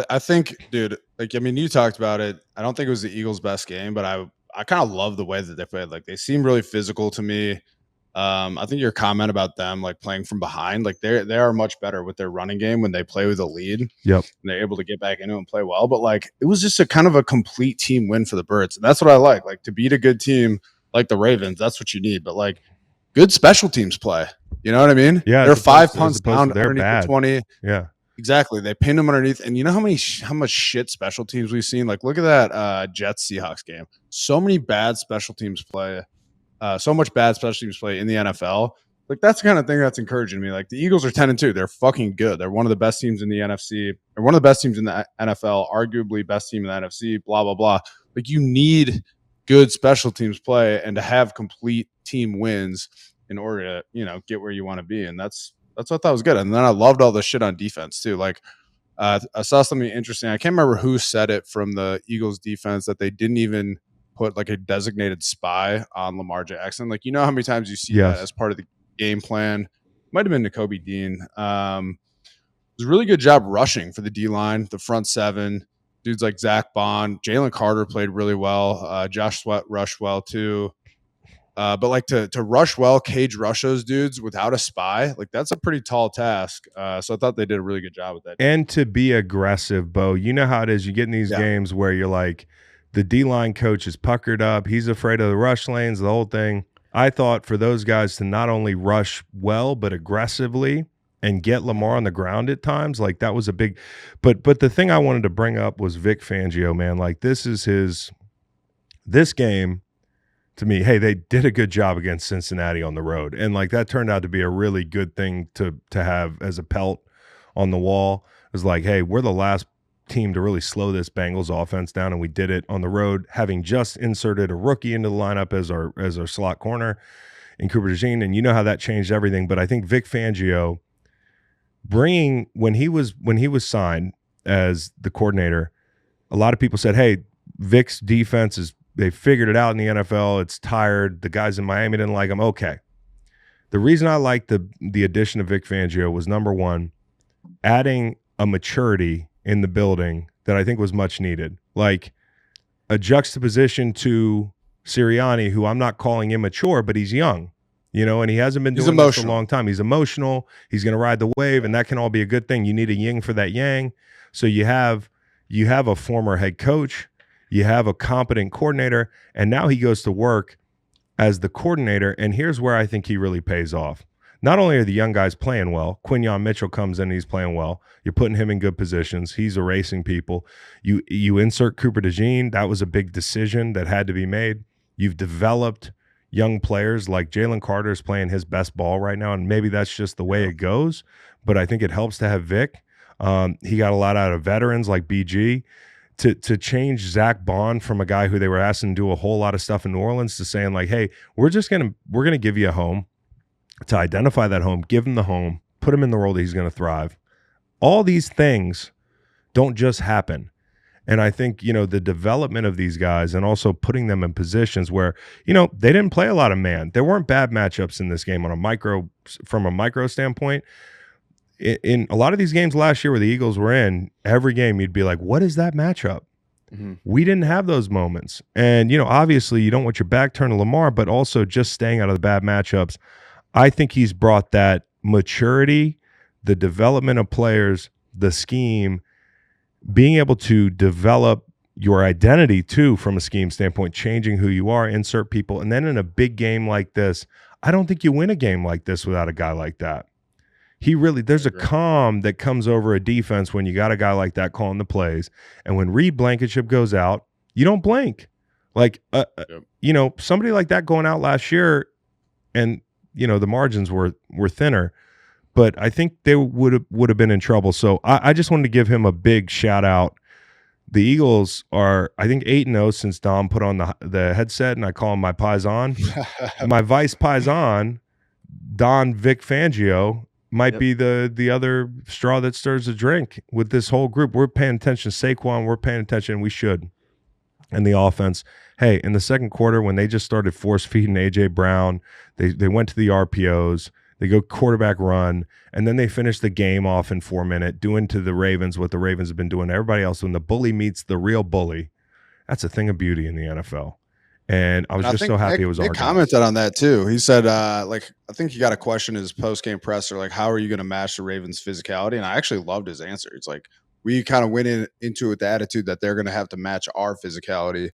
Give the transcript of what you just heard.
I think, dude, like, I mean, you talked about it. I don't think it was the Eagles' best game, but I kind of love the way that they played. Like, they seem really physical to me. I think your comment about them like playing from behind, like they are much better with their running game when they play with a lead. Yep. And they're able to get back into it and play well. But like it was just a kind of a complete team win for the Birds. And that's what I like. Like to beat a good team like the Ravens, that's what you need. But like good special teams play. You know what I mean? Yeah, They're as opposed five to- as punts opposed down to they're underneath bad. the 20. Yeah. Exactly. They pinned them underneath. And you know how much shit special teams we've seen? Like look at that Jets Seahawks game. So many bad special teams play. So much bad special teams play in the NFL. Like that's the kind of thing that's encouraging me. Like the Eagles are 10-2. They're fucking good. They're one of the best teams in the NFC. They're one of the best teams in the NFL, arguably best team in the NFC, blah, blah, blah. Like you need good special teams play and to have complete team wins in order to, you know, get where you want to be. And that's what I thought was good. And then I loved all the shit on defense too. Like I saw something interesting. I can't remember who said it from the Eagles defense that they didn't even put like a designated spy on Lamar Jackson. Like, you know how many times you see that as part of the game plan? Might have been Nakobe Dean. It was a really good job rushing for the D-line, the front seven. Dudes like Zack Baun, Jalen Carter played really well. Josh Sweat rushed well too. But like to rush well, cage rush those dudes without a spy, like that's a pretty tall task. So I thought they did a really good job with that. And to be aggressive, Bo, you know how it is. You get in these games where you're like, the D-line coach is puckered up. He's afraid of the rush lanes, the whole thing. I thought for those guys to not only rush well, but aggressively and get Lamar on the ground at times, like that was a big – but the thing I wanted to bring up was Vic Fangio, man. Like this game – to me, hey, they did a good job against Cincinnati on the road. And like that turned out to be a really good thing to have as a pelt on the wall. It was like, hey, we're the last team to really slow this Bengals offense down, and we did it on the road, having just inserted a rookie into the lineup as our slot corner in Cooper DeJean. And you know how that changed everything. But I think Vic Fangio when he was signed as the coordinator, a lot of people said, hey, Vic's defense they figured it out in the NFL. It's tired. The guys in Miami didn't like him. Okay. The reason I liked the addition of Vic Fangio was, number one, adding a maturity in the building that I think was much needed. Like a juxtaposition to Sirianni, who I'm not calling immature, but he's young, you know, and he hasn't been doing this for a long time. He's emotional. He's going to ride the wave, and that can all be a good thing. You need a yin for that yang. So you have a former head coach. You have a competent coordinator, and now he goes to work as the coordinator, and here's where I think he really pays off. Not only are the young guys playing well, Quinyon Mitchell comes in and he's playing well. You're putting him in good positions. He's erasing people. You insert Cooper DeJean. That was a big decision that had to be made. You've developed young players like Jalen Carter's playing his best ball right now, and maybe that's just the way it goes, but I think it helps to have Vic. He got a lot out of veterans like BG. To change Zack Baun from a guy who they were asking to do a whole lot of stuff in New Orleans to saying like, hey, we're gonna give you a home, to identify that home, give him the home, put him in the role that he's going to thrive. All these things don't just happen. And I think, you know, the development of these guys and also putting them in positions where, you know, they didn't play a lot of man. There weren't bad matchups in this game from a micro standpoint. In a lot of these games last year where the Eagles were in, every game you'd be like, what is that matchup? Mm-hmm. We didn't have those moments. And, you know, obviously you don't want your back turned to Lamar, but also just staying out of the bad matchups. I think he's brought that maturity, the development of players, the scheme, being able to develop your identity too from a scheme standpoint, changing who you are, insert people. And then in a big game like this, I don't think you win a game like this without a guy like that. There's a calm that comes over a defense when you got a guy like that calling the plays. And when Reed Blankenship goes out, you don't blink. Like, you know, somebody like that going out last year, and, you know, the margins were thinner, but I think they would have been in trouble. So I just wanted to give him a big shout out. The Eagles are, I think, 8-0 since Dom put on the headset, and I call him my Paisan. My vice Paisan, Don Vic Fangio, might be the other straw that stirs the drink with this whole group. We're paying attention to Saquon. We're paying attention. We should. And the offense. Hey, in the second quarter, when they just started force feeding A.J. Brown, they went to the RPOs. They go quarterback run, and then they finish the game off in 4 minutes, doing to the Ravens what the Ravens have been doing to everybody else. When the bully meets the real bully, that's a thing of beauty in the NFL. And I was just so happy it was our Nick guys. commented on that too. He said, like, I think he got a question in his post-game presser, like, how are you going to match the Ravens' physicality? And I actually loved his answer. It's like, we kind of went into it with the attitude that they're going to have to match our physicality.